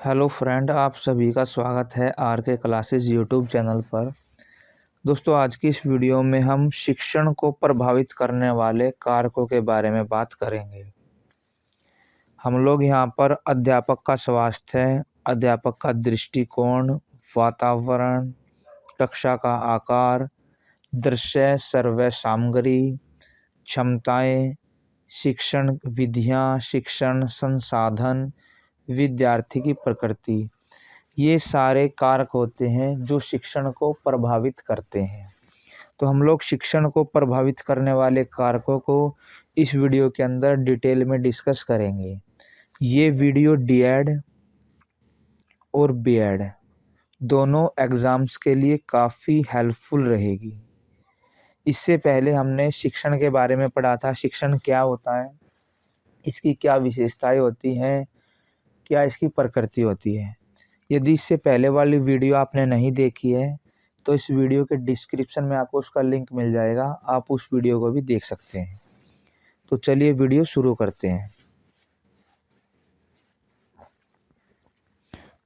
Hello friend, आप सभी का स्वागत है आर के क्लासेस यूट्यूब चैनल पर। दोस्तों, आज की इस वीडियो में हम शिक्षण को प्रभावित करने वाले कारकों के बारे में बात करेंगे। हम लोग यहाँ पर अध्यापक का स्वास्थ्य, अध्यापक का दृष्टिकोण, वातावरण, कक्षा का आकार, दृश्य सर्वे सामग्री, क्षमताएं, शिक्षण विधियाँ, शिक्षण संसाधन, विद्यार्थी की प्रकृति, ये सारे कारक होते हैं जो शिक्षण को प्रभावित करते हैं। तो हम लोग शिक्षण को प्रभावित करने वाले कारकों को इस वीडियो के अंदर डिटेल में डिस्कस करेंगे। ये वीडियो डीएड और बीएड दोनों एग्ज़ाम्स के लिए काफ़ी हेल्पफुल रहेगी। इससे पहले हमने शिक्षण के बारे में पढ़ा था। शिक्षण क्या होता है, इसकी क्या विशेषताएं होती हैं, क्या इसकी प्रकृति होती है। यदि इससे पहले वाली वीडियो आपने नहीं देखी है तो इस वीडियो के डिस्क्रिप्शन में आपको उसका लिंक मिल जाएगा, आप उस वीडियो को भी देख सकते हैं। तो चलिए वीडियो शुरू करते हैं।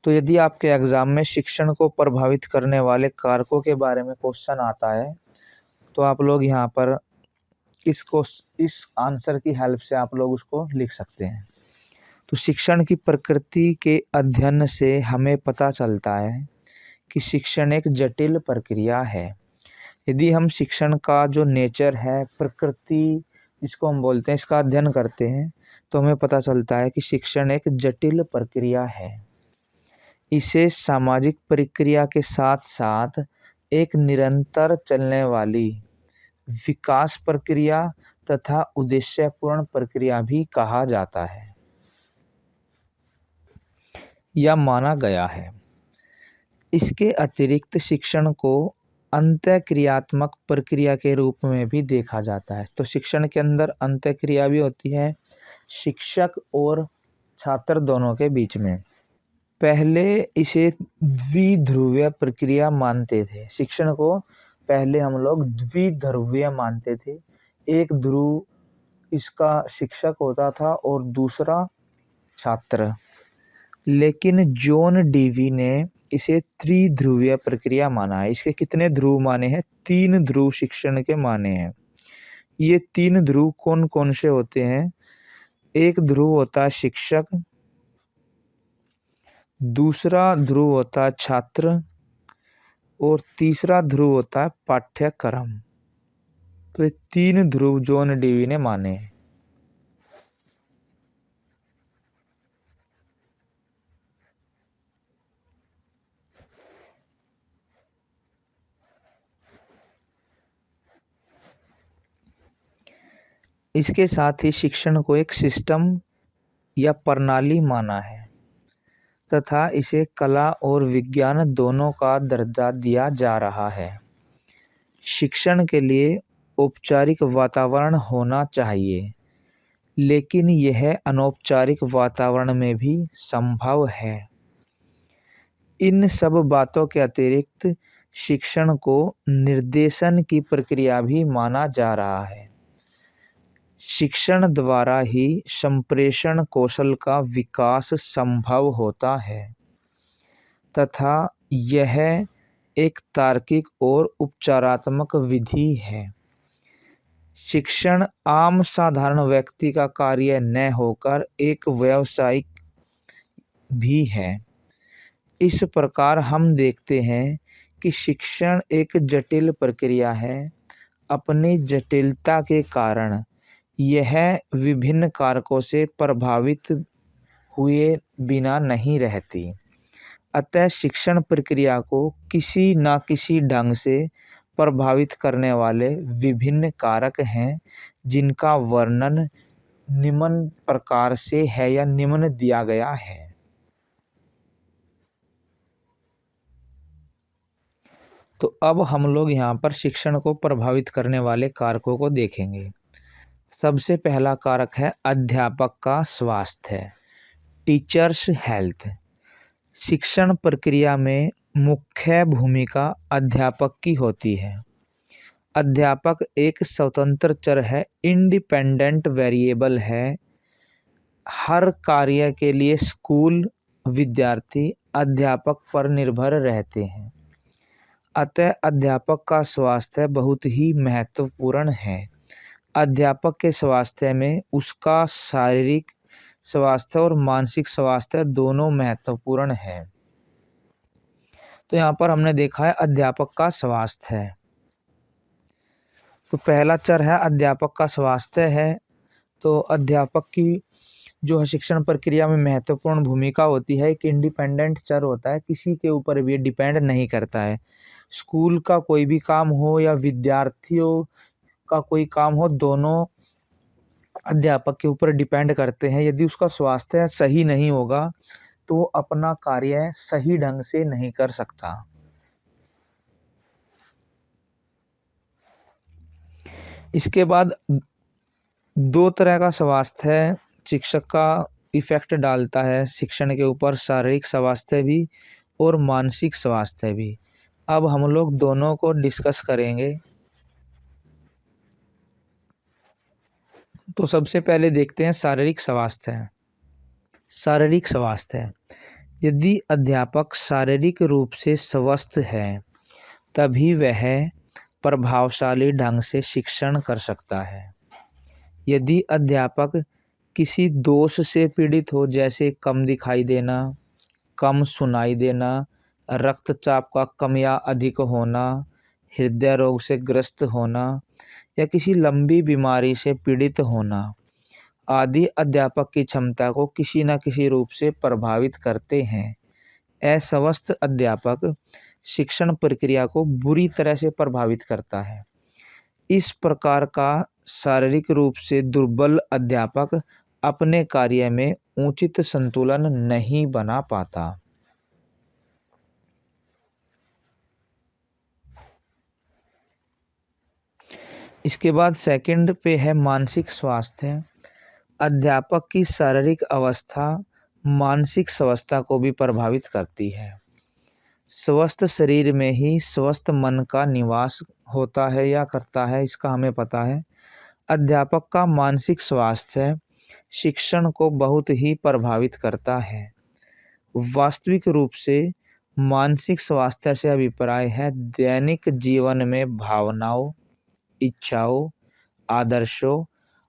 तो यदि आपके एग्ज़ाम में शिक्षण को प्रभावित करने वाले कारकों के बारे में क्वेश्चन आता है तो आप लोग यहाँ पर इस आंसर की हेल्प से आप लोग उसको लिख सकते हैं। तो शिक्षण की प्रकृति के अध्ययन से हमें पता चलता है कि शिक्षण एक जटिल प्रक्रिया है। यदि हम शिक्षण का जो नेचर है, प्रकृति जिसको हम बोलते हैं, इसका अध्ययन करते हैं तो हमें पता चलता है कि शिक्षण एक जटिल प्रक्रिया है। इसे सामाजिक प्रक्रिया के साथ साथ एक निरंतर चलने वाली विकास प्रक्रिया तथा उद्देश्यपूर्ण प्रक्रिया भी कहा जाता है या माना गया है। इसके अतिरिक्त शिक्षण को अंतःक्रियात्मक प्रक्रिया के रूप में भी देखा जाता है। तो शिक्षण के अंदर अंतःक्रिया भी होती है, शिक्षक और छात्र दोनों के बीच में। पहले इसे द्विध्रुवीय प्रक्रिया मानते थे। शिक्षण को पहले हम लोग द्विध्रुवीय मानते थे। एक ध्रुव इसका शिक्षक होता था और दूसरा छात्र। लेकिन जॉन डीवी ने इसे त्रिध्रुवीय प्रक्रिया माना है। इसके कितने ध्रुव माने हैं? 3 ध्रुव शिक्षण के माने हैं। ये 3 ध्रुव कौन कौन से होते हैं? एक ध्रुव होता है शिक्षक, दूसरा ध्रुव होता है छात्र और तीसरा ध्रुव होता है पाठ्यक्रम। तो ये 3 ध्रुव जॉन डीवी ने माने हैं। इसके साथ ही शिक्षण को एक सिस्टम या प्रणाली माना है तथा इसे कला और विज्ञान दोनों का दर्जा दिया जा रहा है। शिक्षण के लिए औपचारिक वातावरण होना चाहिए, लेकिन यह अनौपचारिक वातावरण में भी संभव है। इन सब बातों के अतिरिक्त शिक्षण को निर्देशन की प्रक्रिया भी माना जा रहा है। शिक्षण द्वारा ही संप्रेषण कौशल का विकास संभव होता है तथा यह एक तार्किक और उपचारात्मक विधि है। शिक्षण आम साधारण व्यक्ति का कार्य न होकर एक व्यावसायिक भी है। इस प्रकार हम देखते हैं कि शिक्षण एक जटिल प्रक्रिया है। अपनी जटिलता के कारण यह विभिन्न कारकों से प्रभावित हुए बिना नहीं रहती। अतः शिक्षण प्रक्रिया को किसी न किसी ढंग से प्रभावित करने वाले विभिन्न कारक हैं, जिनका वर्णन निम्न प्रकार से है या निम्न दिया गया है। तो अब हम लोग यहाँ पर शिक्षण को प्रभावित करने वाले कारकों को देखेंगे। सबसे पहला कारक है अध्यापक का स्वास्थ्य, टीचर्स हेल्थ। शिक्षण प्रक्रिया में मुख्य भूमिका अध्यापक की होती है। अध्यापक एक स्वतंत्र चर है, इंडिपेंडेंट वेरिएबल है। हर कार्य के लिए स्कूल विद्यार्थी अध्यापक पर निर्भर रहते हैं। अतः अध्यापक का स्वास्थ्य बहुत ही महत्वपूर्ण है। अध्यापक के स्वास्थ्य में उसका शारीरिक स्वास्थ्य और मानसिक स्वास्थ्य दोनों महत्वपूर्ण है। तो यहाँ पर हमने देखा है अध्यापक का स्वास्थ्य है। तो पहला चर है अध्यापक का स्वास्थ्य है। तो अध्यापक की जो है शिक्षण प्रक्रिया में महत्वपूर्ण भूमिका होती है। एक इंडिपेंडेंट चर होता है, किसी के ऊपर भी डिपेंड नहीं करता है। स्कूल का कोई भी काम हो या विद्यार्थियों का कोई काम हो, दोनों अध्यापक के ऊपर डिपेंड करते हैं। यदि उसका स्वास्थ्य सही नहीं होगा तो वो अपना कार्य सही ढंग से नहीं कर सकता। इसके बाद दो तरह का स्वास्थ्य शिक्षक का इफेक्ट डालता है शिक्षण के ऊपर, शारीरिक स्वास्थ्य भी और मानसिक स्वास्थ्य भी। अब हम लोग दोनों को डिस्कस करेंगे। तो सबसे पहले देखते हैं शारीरिक स्वास्थ्य। शारीरिक स्वास्थ्य, यदि अध्यापक शारीरिक रूप से स्वस्थ है तभी वह प्रभावशाली ढंग से शिक्षण कर सकता है। यदि अध्यापक किसी दोष से पीड़ित हो, जैसे कम दिखाई देना, कम सुनाई देना, रक्तचाप का कम या अधिक होना, हृदय रोग से ग्रस्त होना या किसी लंबी बीमारी से पीड़ित होना आदि अध्यापक की क्षमता को किसी न किसी रूप से प्रभावित करते हैं। अस्वस्थ अध्यापक शिक्षण प्रक्रिया को बुरी तरह से प्रभावित करता है। इस प्रकार का शारीरिक रूप से दुर्बल अध्यापक अपने कार्य में उचित संतुलन नहीं बना पाता। इसके बाद सेकंड पे है मानसिक स्वास्थ्य। अध्यापक की शारीरिक अवस्था मानसिक स्वास्थ्य को भी प्रभावित करती है। स्वस्थ शरीर में ही स्वस्थ मन का निवास होता है या करता है, इसका हमें पता है। अध्यापक का मानसिक स्वास्थ्य शिक्षण को बहुत ही प्रभावित करता है। वास्तविक रूप से मानसिक स्वास्थ्य से अभिप्राय है दैनिक जीवन में भावनाओं, इच्छाओं, आदर्शों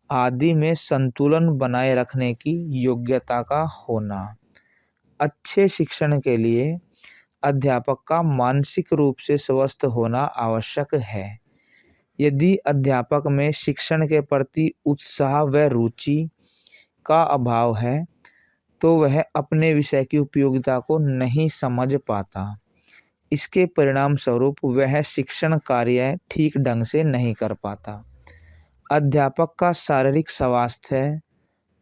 आदि में संतुलन बनाए रखने की योग्यता का होना। अच्छे शिक्षण के लिए अध्यापक का मानसिक रूप से स्वस्थ होना आवश्यक है। यदि अध्यापक में शिक्षण के प्रति उत्साह व रुचि का अभाव है तो वह अपने विषय की उपयोगिता को नहीं समझ पाता। इसके परिणाम स्वरूप वह शिक्षण कार्य ठीक ढंग से नहीं कर पाता। अध्यापक का शारीरिक स्वास्थ्य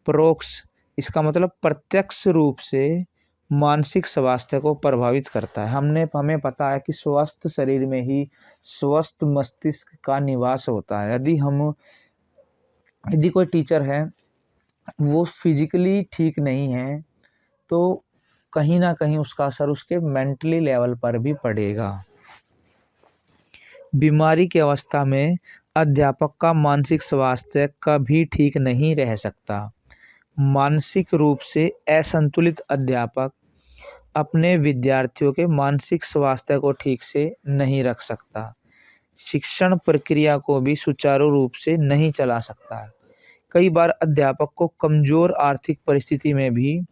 परोक्ष, इसका मतलब प्रत्यक्ष रूप से मानसिक स्वास्थ्य को प्रभावित करता है। हमें पता है कि स्वस्थ शरीर में ही स्वस्थ मस्तिष्क का निवास होता है। यदि कोई टीचर है वो फिजिकली ठीक नहीं है तो कहीं ना कहीं उसका असर उसके मेंटली लेवल पर भी पड़ेगा। बीमारी की अवस्था में अध्यापक का मानसिक स्वास्थ्य कभी ठीक नहीं रह सकता। मानसिक रूप से असंतुलित अध्यापक अपने विद्यार्थियों के मानसिक स्वास्थ्य को ठीक से नहीं रख सकता। शिक्षण प्रक्रिया को भी सुचारू रूप से नहीं चला सकता। कई बार अध्यापक को कमजोर आर्थिक परिस्थिति में भी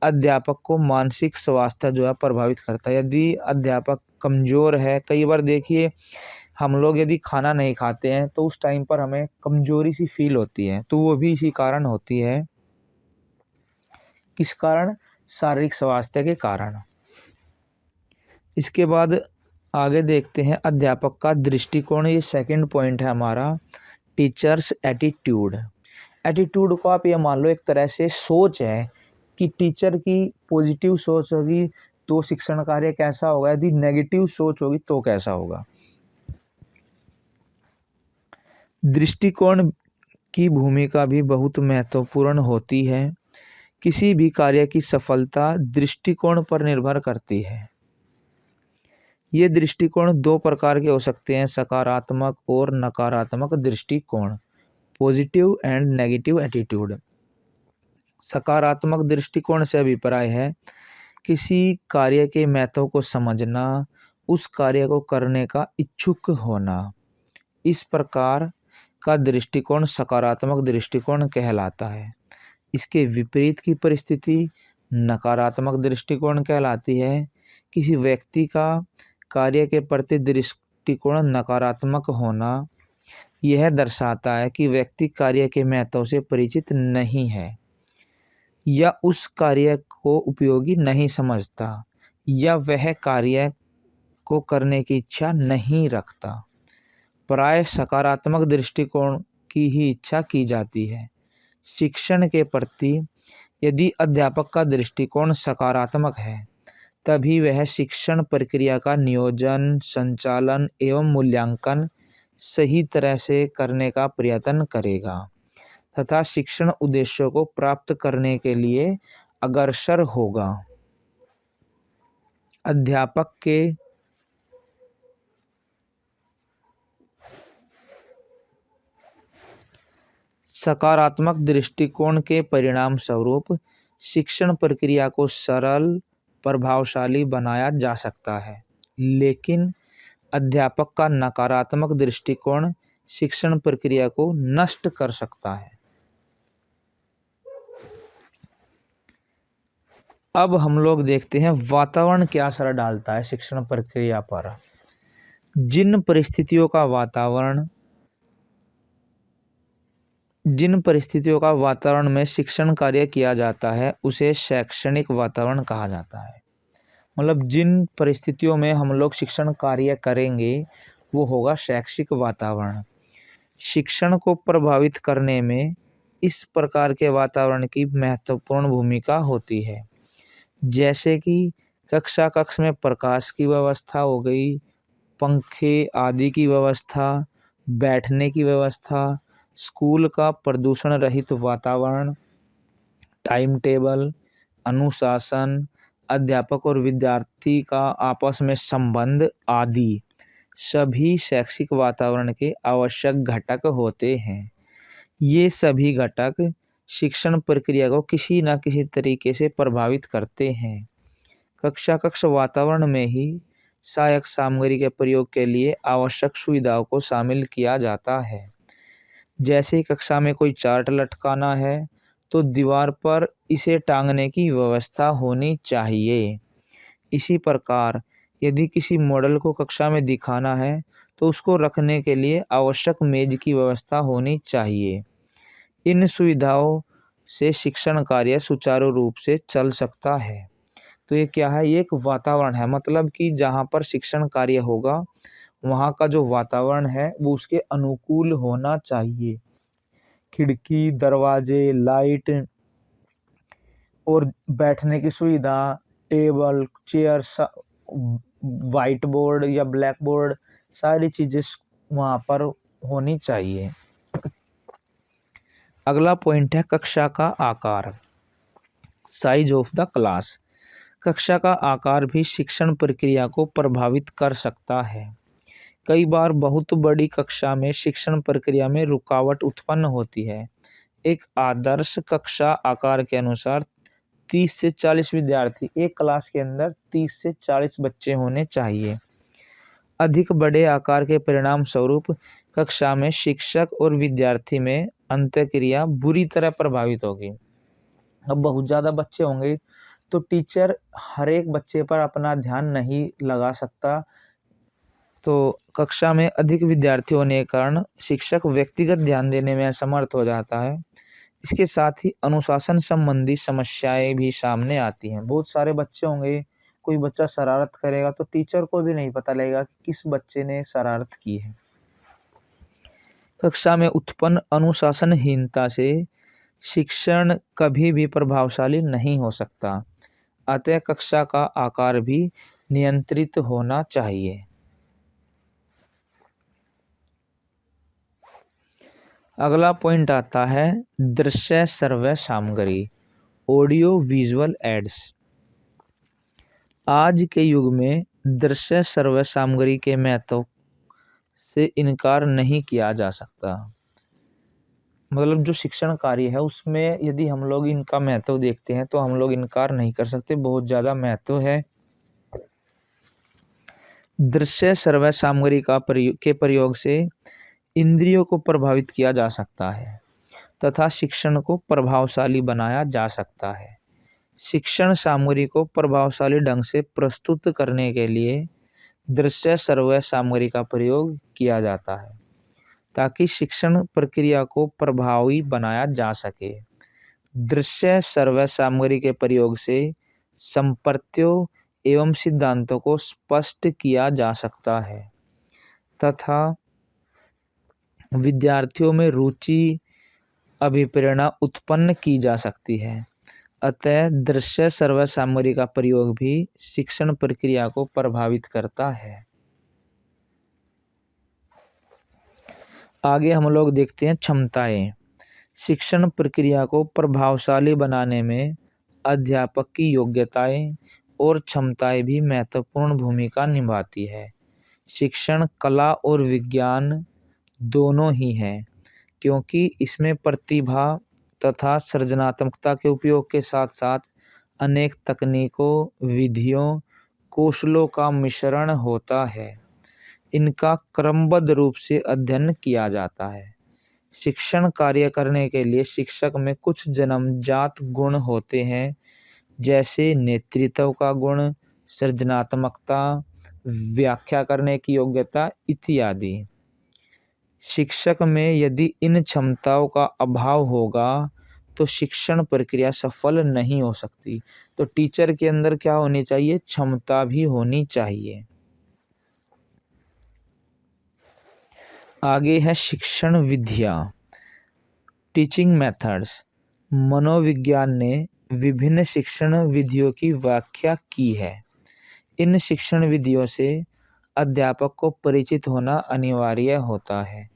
अध्यापक को मानसिक स्वास्थ्य जो है प्रभावित करता है। यदि अध्यापक कमज़ोर है, कई बार देखिए हम लोग यदि खाना नहीं खाते हैं तो उस टाइम पर हमें कमजोरी सी फील होती है, तो वो भी इसी कारण होती है। किस कारण? शारीरिक स्वास्थ्य के कारण। इसके बाद आगे देखते हैं अध्यापक का दृष्टिकोण। ये सेकंड पॉइंट है हमारा, टीचर्स एटीट्यूड। एटीट्यूड को आप ये मान लो एक तरह से सोच है कि टीचर की पॉजिटिव सोच होगी तो शिक्षण कार्य कैसा होगा, यदि नेगेटिव सोच होगी तो कैसा होगा। दृष्टिकोण की भूमिका भी बहुत महत्वपूर्ण होती है। किसी भी कार्य की सफलता दृष्टिकोण पर निर्भर करती है। ये दृष्टिकोण दो प्रकार के हो सकते हैं, सकारात्मक और नकारात्मक दृष्टिकोण, पॉजिटिव एंड नेगेटिव एटीट्यूड। सकारात्मक दृष्टिकोण से अभिप्राय है किसी कार्य के महत्व को समझना, उस कार्य को करने का इच्छुक होना। इस प्रकार का दृष्टिकोण सकारात्मक दृष्टिकोण कहलाता है। इसके विपरीत की परिस्थिति नकारात्मक दृष्टिकोण कहलाती है। किसी व्यक्ति का कार्य के प्रति दृष्टिकोण नकारात्मक होना यह दर्शाता है कि व्यक्ति कार्य के महत्व से परिचित नहीं है या उस कार्य को उपयोगी नहीं समझता या वह कार्य को करने की इच्छा नहीं रखता। प्राय सकारात्मक दृष्टिकोण की ही इच्छा की जाती है। शिक्षण के प्रति यदि अध्यापक का दृष्टिकोण सकारात्मक है तभी वह शिक्षण प्रक्रिया का नियोजन, संचालन एवं मूल्यांकन सही तरह से करने का प्रयत्न करेगा तथा शिक्षण उद्देश्यों को प्राप्त करने के लिए अग्रसर होगा। अध्यापक के सकारात्मक दृष्टिकोण के परिणाम स्वरूप शिक्षण प्रक्रिया को सरल, प्रभावशाली बनाया जा सकता है, लेकिन अध्यापक का नकारात्मक दृष्टिकोण शिक्षण प्रक्रिया को नष्ट कर सकता है। अब हम लोग देखते हैं वातावरण क्या असर डालता है शिक्षण प्रक्रिया पर। जिन परिस्थितियों का वातावरण में शिक्षण कार्य किया जाता है उसे शैक्षणिक वातावरण कहा जाता है। मतलब जिन परिस्थितियों में हम लोग शिक्षण कार्य करेंगे वो होगा शैक्षिक वातावरण। शिक्षण को प्रभावित करने में इस प्रकार के वातावरण की महत्वपूर्ण भूमिका होती है, जैसे कि कक्ष में प्रकाश की व्यवस्था हो गई, पंखे आदि की व्यवस्था, बैठने की व्यवस्था, स्कूल का प्रदूषण रहित वातावरण, टाइम टेबल, अनुशासन, अध्यापक और विद्यार्थी का आपस में संबंध आदि सभी शैक्षिक वातावरण के आवश्यक घटक होते हैं। ये सभी घटक शिक्षण प्रक्रिया को किसी न किसी तरीके से प्रभावित करते हैं। कक्ष वातावरण में ही सहायक सामग्री के प्रयोग के लिए आवश्यक सुविधाओं को शामिल किया जाता है। जैसे कक्षा में कोई चार्ट लटकाना है तो दीवार पर इसे टांगने की व्यवस्था होनी चाहिए। इसी प्रकार यदि किसी मॉडल को कक्षा में दिखाना है तो उसको रखने के लिए आवश्यक मेज की व्यवस्था होनी चाहिए। इन सुविधाओं से शिक्षण कार्य सुचारू रूप से चल सकता है। तो ये क्या है, ये एक वातावरण है, मतलब कि जहाँ पर शिक्षण कार्य होगा वहाँ का जो वातावरण है वो उसके अनुकूल होना चाहिए। खिड़की, दरवाजे, लाइट और बैठने की सुविधा, टेबल, चेयर, वाइट बोर्ड या ब्लैक बोर्ड, सारी चीज़ें वहाँ पर होनी चाहिए। अगला पॉइंट है कक्षा का आकार, साइज ऑफ द क्लास। कक्षा का आकार भी शिक्षण प्रक्रिया को प्रभावित कर सकता है। कई बार बहुत बड़ी कक्षा में शिक्षण प्रक्रिया में रुकावट उत्पन्न होती है। एक आदर्श कक्षा आकार के अनुसार 30 से 40 विद्यार्थी, एक क्लास के अंदर 30 से 40 बच्चे होने चाहिए। अधिक बड़े आकार के परिणाम स्वरूप कक्षा में शिक्षक और विद्यार्थी में अंतःक्रिया बुरी तरह प्रभावित होगी। अब बहुत ज़्यादा बच्चे होंगे तो टीचर हर एक बच्चे पर अपना ध्यान नहीं लगा सकता, तो कक्षा में अधिक विद्यार्थी होने के कारण शिक्षक व्यक्तिगत ध्यान देने में असमर्थ हो जाता है। इसके साथ ही अनुशासन संबंधी समस्याएं भी सामने आती हैं। बहुत सारे बच्चे होंगे, कोई बच्चा शरारत करेगा तो टीचर को भी नहीं पता लगेगा कि किस बच्चे ने शरारत की है। कक्षा में उत्पन्न अनुशासनहीनता से शिक्षण कभी भी प्रभावशाली नहीं हो सकता। अतः कक्षा का आकार भी नियंत्रित होना चाहिए। अगला पॉइंट आता है दृश्य श्रव्य सामग्री, ऑडियो विजुअल एड्स। आज के युग में दृश्य श्रव्य सामग्री के महत्व से इनकार नहीं किया जा सकता। मतलब जो शिक्षण कार्य है उसमें यदि हम लोग इनका महत्व देखते हैं तो हम लोग इनकार नहीं कर सकते, बहुत ज़्यादा महत्व है। दृश्य श्रव्य सामग्री के प्रयोग से इंद्रियों को प्रभावित किया जा सकता है तथा शिक्षण को प्रभावशाली बनाया जा सकता है। शिक्षण सामग्री को प्रभावशाली ढंग से प्रस्तुत करने के लिए दृश्य श्रव्य सामग्री का प्रयोग किया जाता है ताकि शिक्षण प्रक्रिया को प्रभावी बनाया जा सके। दृश्य श्रव्य सामग्री के प्रयोग से संप्रत्यों एवं सिद्धांतों को स्पष्ट किया जा सकता है तथा विद्यार्थियों में रुचि अभिप्रेरणा उत्पन्न की जा सकती है। अतः दृश्य श्रव्य सामग्री का प्रयोग भी शिक्षण प्रक्रिया को प्रभावित करता है। आगे हम लोग देखते हैं क्षमताएं। शिक्षण प्रक्रिया को प्रभावशाली बनाने में अध्यापक की योग्यताएं और क्षमताएं भी महत्वपूर्ण भूमिका निभाती है। शिक्षण कला और विज्ञान दोनों ही हैं, क्योंकि इसमें प्रतिभा तथा सृजनात्मकता के उपयोग के साथ साथ अनेक तकनीकों, विधियों, कौशलों का मिश्रण होता है। इनका क्रमबद्ध रूप से अध्ययन किया जाता है। शिक्षण कार्य करने के लिए शिक्षक में कुछ जन्मजात गुण होते हैं, जैसे नेतृत्व का गुण, सृजनात्मकता, व्याख्या करने की योग्यता इत्यादि। शिक्षक में यदि इन क्षमताओं का अभाव होगा तो शिक्षण प्रक्रिया सफल नहीं हो सकती। तो टीचर के अंदर क्या होनी चाहिए? क्षमता भी होनी चाहिए। आगे है शिक्षण विधियाँ, टीचिंग मेथड्स। मनोविज्ञान ने विभिन्न शिक्षण विधियों की व्याख्या की है। इन शिक्षण विधियों से अध्यापक को परिचित होना अनिवार्य होता है।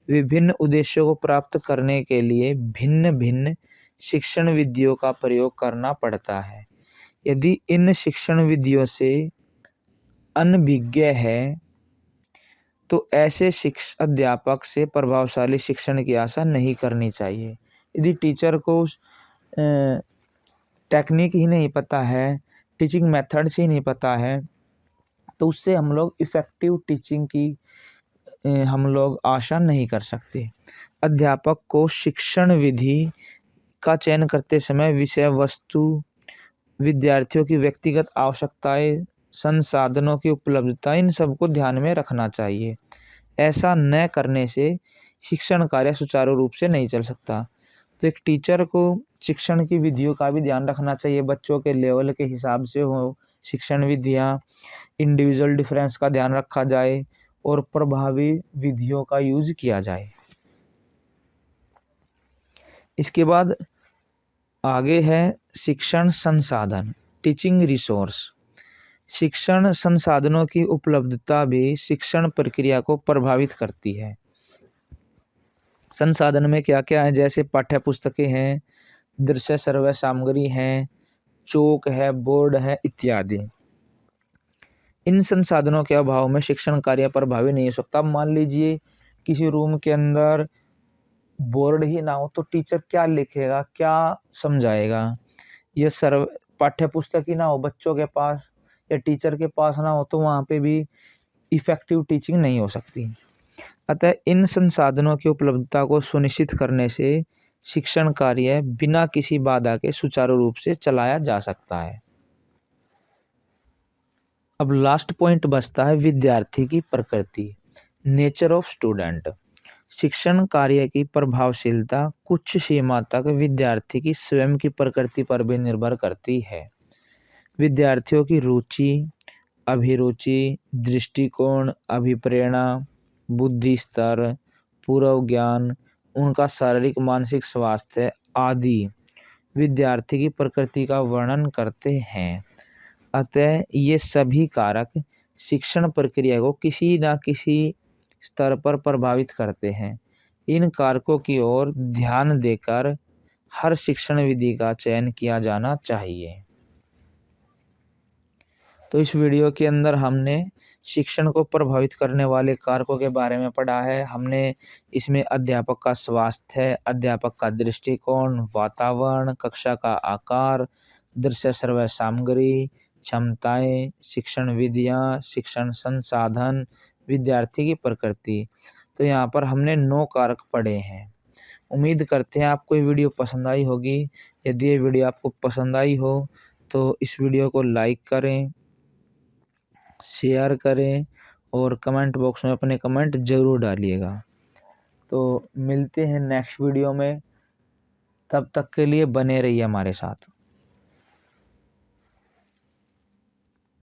विभिन्न उद्देश्यों को प्राप्त करने के लिए भिन्न भिन्न शिक्षण विधियों का प्रयोग करना पड़ता है। यदि इन शिक्षण विधियों से अनभिज्ञ है तो ऐसे अध्यापक से प्रभावशाली शिक्षण की आशा नहीं करनी चाहिए। यदि टीचर को टेक्निक ही नहीं पता है, टीचिंग मेथड्स ही नहीं पता है, तो उससे हम लोग इफ़ेक्टिव टीचिंग की हम लोग आशा नहीं कर सकते। अध्यापक को शिक्षण विधि का चयन करते समय विषय वस्तु, विद्यार्थियों की व्यक्तिगत आवश्यकताएं, संसाधनों की उपलब्धता, इन सबको ध्यान में रखना चाहिए। ऐसा न करने से शिक्षण कार्य सुचारू रूप से नहीं चल सकता। तो एक टीचर को शिक्षण की विधियों का भी ध्यान रखना चाहिए। बच्चों के लेवल के हिसाब से हो शिक्षण विधियाँ, इंडिविजुअल डिफरेंस का ध्यान रखा जाए और प्रभावी विधियों का यूज किया जाए। इसके बाद आगे है शिक्षण संसाधन, टीचिंग रिसोर्स। शिक्षण संसाधनों की उपलब्धता भी शिक्षण प्रक्रिया को प्रभावित करती है। संसाधन में क्या क्या है? जैसे पाठ्य पुस्तकें हैं, दृश्य श्रव्य सामग्री हैं, चौक है, बोर्ड है इत्यादि। इन संसाधनों के अभाव में शिक्षण कार्य प्रभावी नहीं हो सकता। मान लीजिए किसी रूम के अंदर बोर्ड ही ना हो तो टीचर क्या लिखेगा, क्या समझाएगा? ये सर्व पाठ्य पुस्तक ही ना हो बच्चों के पास या टीचर के पास ना हो तो वहाँ पे भी इफ़ेक्टिव टीचिंग नहीं हो सकती। अतः इन संसाधनों की उपलब्धता को सुनिश्चित करने से शिक्षण कार्य बिना किसी बाधा के सुचारू रूप से चलाया जा सकता है। अब लास्ट पॉइंट बचता है विद्यार्थी की प्रकृति, नेचर ऑफ स्टूडेंट। शिक्षण कार्य की प्रभावशीलता कुछ सीमा तक विद्यार्थी की स्वयं की प्रकृति पर भी निर्भर करती है। विद्यार्थियों की रुचि, अभिरुचि, दृष्टिकोण, अभिप्रेरणा, बुद्धि स्तर, पूर्व ज्ञान, उनका शारीरिक मानसिक स्वास्थ्य आदि विद्यार्थी की प्रकृति का वर्णन करते हैं। अतः ये सभी कारक शिक्षण प्रक्रिया को किसी न किसी स्तर पर प्रभावित करते हैं। इन कारकों की ओर ध्यान देकर हर शिक्षण विधि का चयन किया जाना चाहिए। तो इस वीडियो के अंदर हमने शिक्षण को प्रभावित करने वाले कारकों के बारे में पढ़ा है हमने। इसमें अध्यापक का स्वास्थ्य, अध्यापक का दृष्टिकोण, वातावरण, कक्षा का आकार, दृश्य श्रव्य सामग्री, क्षमताएं, शिक्षण विधियां, शिक्षण संसाधन, विद्यार्थी की प्रकृति। तो यहाँ पर हमने 9 कारक पढ़े हैं। उम्मीद करते हैं आपको ये वीडियो पसंद आई होगी। यदि ये वीडियो आपको पसंद आई हो तो इस वीडियो को लाइक करें, शेयर करें और कमेंट बॉक्स में अपने कमेंट ज़रूर डालिएगा। तो मिलते हैं नेक्स्ट वीडियो में, तब तक के लिए बने रहिए हमारे साथ।